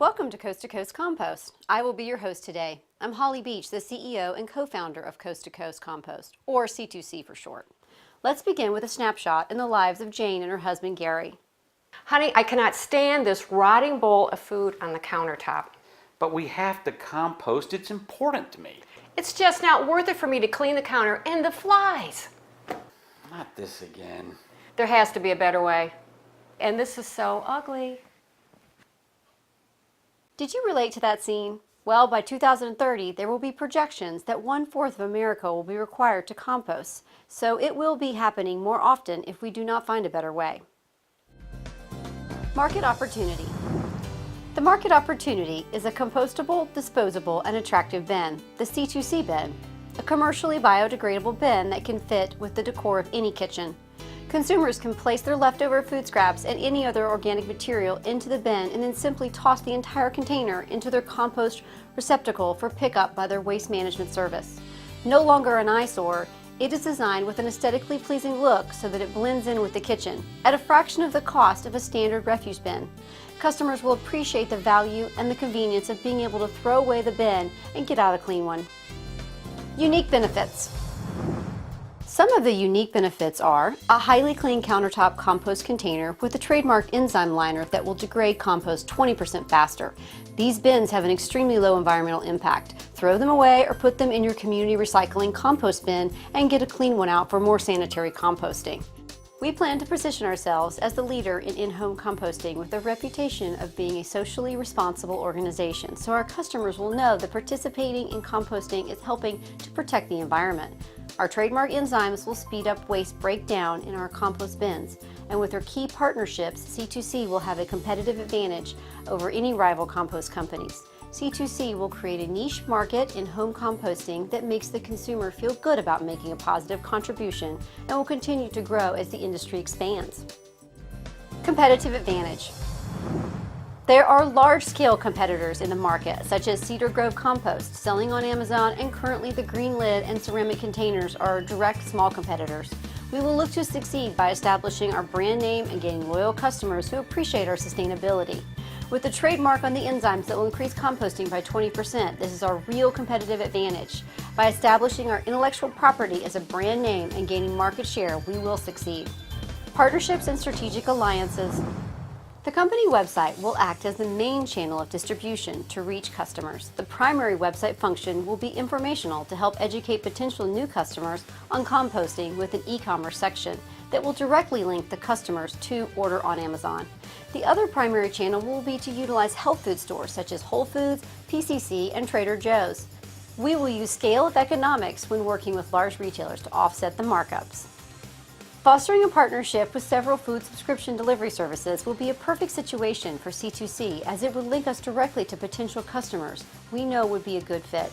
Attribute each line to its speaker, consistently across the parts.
Speaker 1: Welcome to Coast Compost. I will be your host today. I'm Holly Beach, the CEO and co-founder of Coast Compost, or C2C for short. Let's begin with a snapshot in the lives of Jane and her husband Gary.
Speaker 2: Honey, I cannot stand this rotting bowl of food on the countertop.
Speaker 3: But we have to compost. It's important to me.
Speaker 2: It's just not worth it for me to clean the counter and the flies.
Speaker 3: Not this again.
Speaker 2: There has to be a better way. And this is so ugly.
Speaker 1: Did you relate to that scene? Well, by 2030, there will be projections that 1/4 of America will be required to compost, so it will be happening more often if we do not find a better way. Market opportunity. The market opportunity is a compostable, disposable, and attractive bin, the C2C bin, a commercially biodegradable bin that can fit with the decor of any kitchen. Consumers can place their leftover food scraps and any other organic material into the bin and then simply toss the entire container into their compost receptacle for pickup by their waste management service. No longer an eyesore, it is designed with an aesthetically pleasing look so that it blends in with the kitchen, at a fraction of the cost of a standard refuse bin. Customers will appreciate the value and the convenience of being able to throw away the bin and get out a clean one. Unique benefits. Some of the unique benefits are a highly clean countertop compost container with a trademarked enzyme liner that will degrade compost 20% faster. These bins have an extremely low environmental impact. Throw them away or put them in your community recycling compost bin and get a clean one out for more sanitary composting. We plan to position ourselves as the leader in in-home composting with a reputation of being a socially responsible organization, so our customers will know that participating in composting is helping to protect the environment. Our trademark enzymes will speed up waste breakdown in our compost bins, and with our key partnerships, C2C will have a competitive advantage over any rival compost companies. C2C will create a niche market in home composting that makes the consumer feel good about making a positive contribution and will continue to grow as the industry expands. Competitive advantage. There are large-scale competitors in the market, such as Cedar Grove Compost, selling on Amazon, and currently the green lid and ceramic containers are direct small competitors. We will look to succeed by establishing our brand name and gaining loyal customers who appreciate our sustainability. With the trademark on the enzymes that will increase composting by 20%, this is our real competitive advantage. By establishing our intellectual property as a brand name and gaining market share, we will succeed. Partnerships and strategic alliances. The company website will act as the main channel of distribution to reach customers. The primary website function will be informational to help educate potential new customers on composting with an e-commerce section that will directly link the customers to order on Amazon. The other primary channel will be to utilize health food stores such as Whole Foods, PCC, and Trader Joe's. We will use scale of economics when working with large retailers to offset the markups. Fostering a partnership with several food subscription delivery services will be a perfect situation for C2C as it would link us directly to potential customers we know would be a good fit.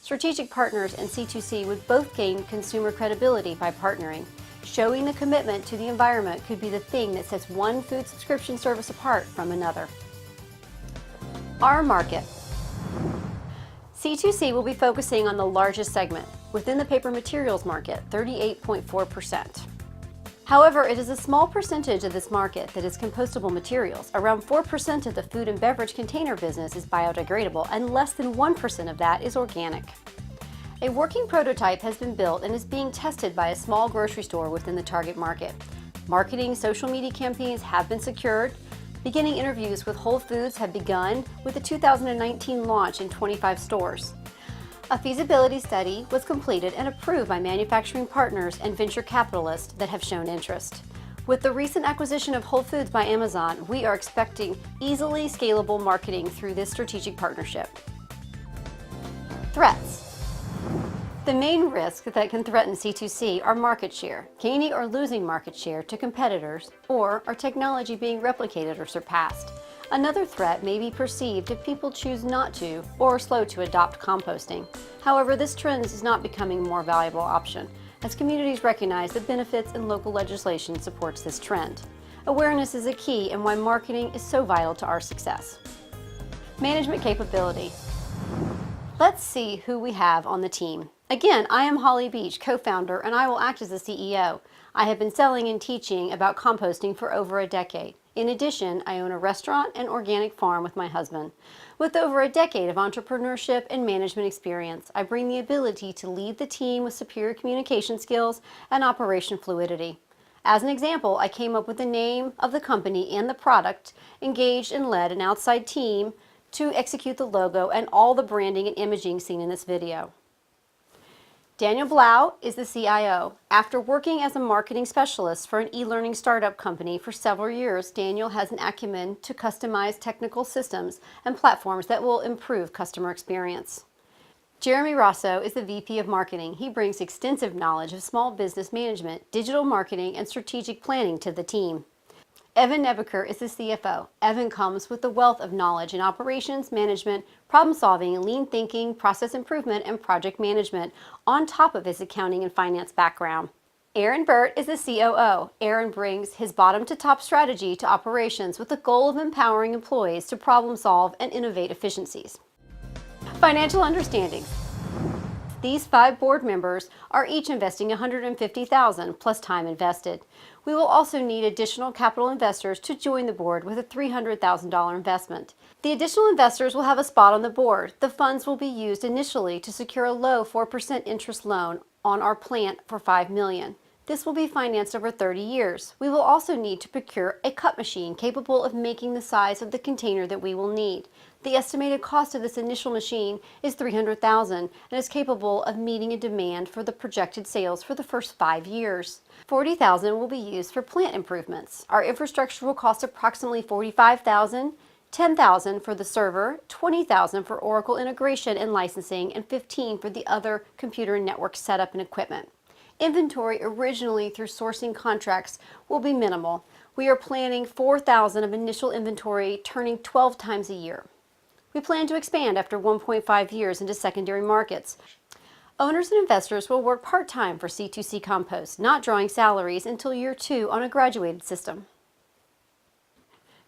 Speaker 1: Strategic partners and C2C would both gain consumer credibility by partnering. Showing the commitment to the environment could be the thing that sets one food subscription service apart from another. Our market. C2C will be focusing on the largest segment within the paper materials market, 38.4%. However, it is a small percentage of this market that is compostable materials. Around 4% of the food and beverage container business is biodegradable, and less than 1% of that is organic. A working prototype has been built and is being tested by a small grocery store within the target market. Marketing social media campaigns have been secured. Beginning interviews with Whole Foods have begun with the 2019 launch in 25 stores. A feasibility study was completed and approved by manufacturing partners and venture capitalists that have shown interest. With the recent acquisition of Whole Foods by Amazon, we are expecting easily scalable marketing through this strategic partnership. Threats. The main risks that can threaten C2C are market share, gaining or losing market share to competitors, or our technology being replicated or surpassed. Another threat may be perceived if people choose not to or are slow to adopt composting. However, this trend is not becoming a more valuable option, as communities recognize the benefits and local legislation supports this trend. Awareness is a key and why marketing is so vital to our success. Management capability. Let's see who we have on the team. Again, I am Holly Beach, co-founder, and I will act as the CEO. I have been selling and teaching about composting for over a decade. In addition, I own a restaurant and organic farm with my husband. With over a decade of entrepreneurship and management experience, I bring the ability to lead the team with superior communication skills and operation fluidity. As an example, I came up with the name of the company and the product, engaged and led an outside team to execute the logo and all the branding and imaging seen in this video. Daniel Blau is the CIO. After working as a marketing specialist for an e-learning startup company for several years, Daniel has an acumen to customize technical systems and platforms that will improve customer experience. Jeremy Rosso is the VP of Marketing. He brings extensive knowledge of small business management, digital marketing, and strategic planning to the team. Evan Nebeker is the CFO. Evan comes with a wealth of knowledge in operations, management, problem solving, lean thinking, process improvement, and project management, on top of his accounting and finance background. Aaron Burt is the COO. Aaron brings his bottom to top strategy to operations with the goal of empowering employees to problem solve and innovate efficiencies. Financial understandings. These 5 board members are each investing $150,000 plus time invested. We will also need additional capital investors to join the board with a $300,000 investment. The additional investors will have a spot on the board. The funds will be used initially to secure a low 4% interest loan on our plant for $5 million. This will be financed over 30 years. We will also need to procure a cut machine capable of making the size of the container that we will need. The estimated cost of this initial machine is $300,000 and is capable of meeting a demand for the projected sales for the first 5 years. $40,000 will be used for plant improvements. Our infrastructure will cost approximately $45,000, $10,000 for the server, $20,000 for Oracle integration and licensing, and $15,000 for the other computer and network setup and equipment. Inventory originally through sourcing contracts will be minimal. We are planning $4,000 of initial inventory, turning 12 times a year. We plan to expand after 1.5 years into secondary markets. Owners and investors will work part-time for C2C Compost, not drawing salaries until year 2 on a graduated system.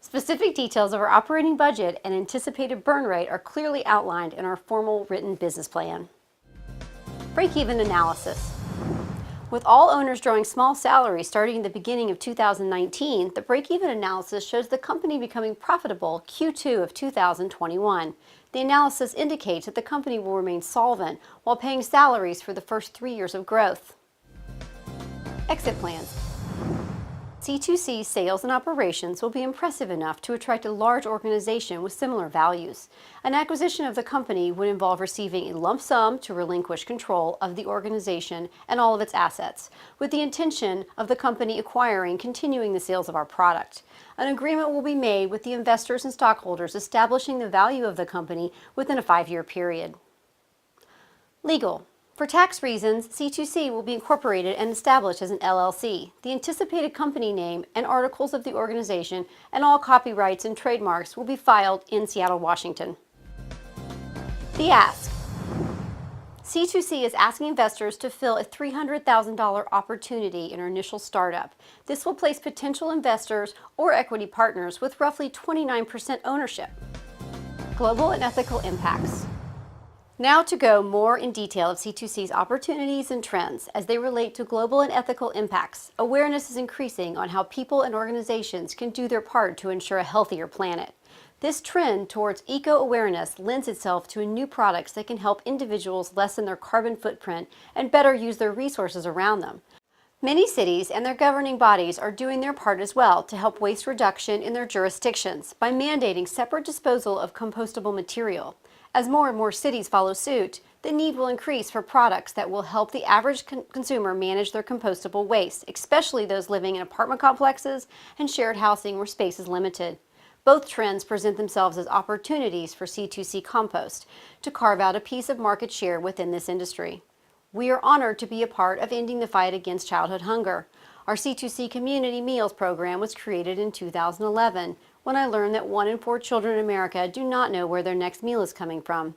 Speaker 1: Specific details of our operating budget and anticipated burn rate are clearly outlined in our formal written business plan. Break-even analysis. With all owners drawing small salaries starting in the beginning of 2019, the break-even analysis shows the company becoming profitable Q2 of 2021. The analysis indicates that the company will remain solvent while paying salaries for the first 3 years of growth. Exit plans. C2C sales and operations will be impressive enough to attract a large organization with similar values. An acquisition of the company would involve receiving a lump sum to relinquish control of the organization and all of its assets, with the intention of the company continuing the sales of our product. An agreement will be made with the investors and stockholders establishing the value of the company within a 5-year period. Legal. For tax reasons, C2C will be incorporated and established as an LLC. The anticipated company name and articles of the organization and all copyrights and trademarks will be filed in Seattle, Washington. The ask. C2C is asking investors to fill a $300,000 opportunity in our initial startup. This will place potential investors or equity partners with roughly 29% ownership. Global and ethical impacts. Now to go more in detail of C2C's opportunities and trends as they relate to global and ethical impacts. Awareness is increasing on how people and organizations can do their part to ensure a healthier planet. This trend towards eco-awareness lends itself to new products that can help individuals lessen their carbon footprint and better use their resources around them. Many cities and their governing bodies are doing their part as well to help waste reduction in their jurisdictions by mandating separate disposal of compostable material. As more and more cities follow suit, the need will increase for products that will help the average consumer manage their compostable waste, especially those living in apartment complexes and shared housing where space is limited. Both trends present themselves as opportunities for C2C Compost to carve out a piece of market share within this industry. We are honored to be a part of ending the fight against childhood hunger. Our C2C Community Meals program was created in 2011 when I learned that 1 in 4 children in America do not know where their next meal is coming from.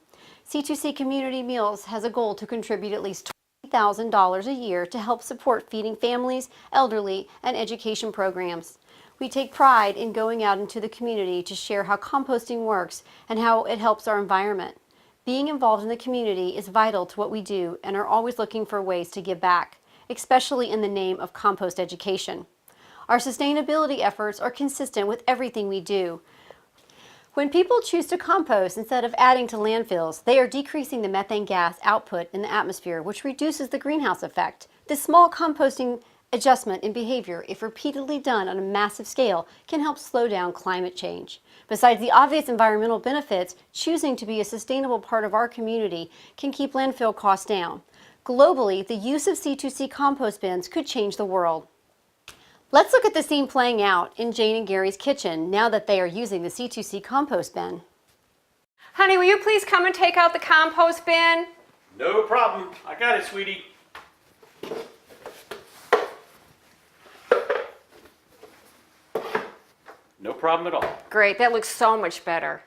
Speaker 1: C2C Community Meals has a goal to contribute at least $20,000 a year to help support feeding families, elderly, and education programs. We take pride in going out into the community to share how composting works and how it helps our environment. Being involved in the community is vital to what we do and are always looking for ways to give back, especially in the name of compost education. Our sustainability efforts are consistent with everything we do. When people choose to compost instead of adding to landfills, they are decreasing the methane gas output in the atmosphere, which reduces the greenhouse effect. This small composting adjustment in behavior, if repeatedly done on a massive scale, can help slow down climate change. Besides the obvious environmental benefits, choosing to be a sustainable part of our community can keep landfill costs down. Globally, the use of C2C compost bins could change the world. Let's look at the scene playing out in Jane and Gary's kitchen now that they are using the C2C compost bin.
Speaker 2: Honey, will you please come and take out the compost bin?
Speaker 3: No problem. I got it, sweetie. No problem at all.
Speaker 2: Great, that looks so much better.